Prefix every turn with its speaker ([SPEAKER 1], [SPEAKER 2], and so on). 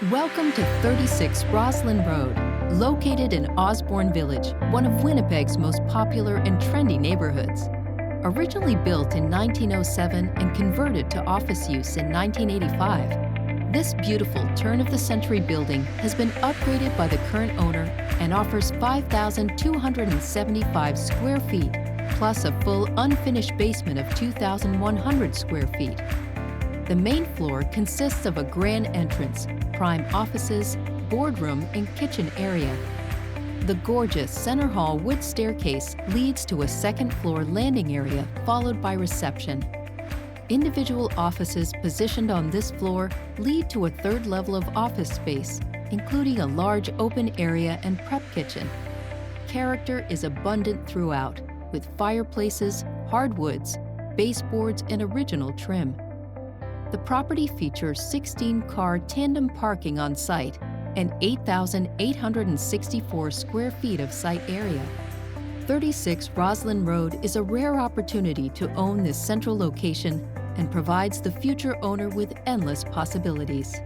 [SPEAKER 1] Welcome to 36 Roslyn Road, located in Osborne Village, one of Winnipeg's most popular and trendy neighborhoods. Originally built in 1907 and converted to office use in 1985, this beautiful turn-of-the-century building has been upgraded by the current owner and offers 5,275 square feet, plus a full unfinished basement of 2,100 square feet. The main floor consists of a grand entrance, prime offices, boardroom, and kitchen area. The gorgeous center hall wood staircase leads to a second-floor landing area, followed by reception. Individual offices positioned on this floor lead to a third level of office space, including a large open area and prep kitchen. Character is abundant throughout, with fireplaces, hardwoods, baseboards, and original trim. The property features 16-car tandem parking on site and 8,864 square feet of site area. 36 Roslyn Road is a rare opportunity to own this central location and provides the future owner with endless possibilities.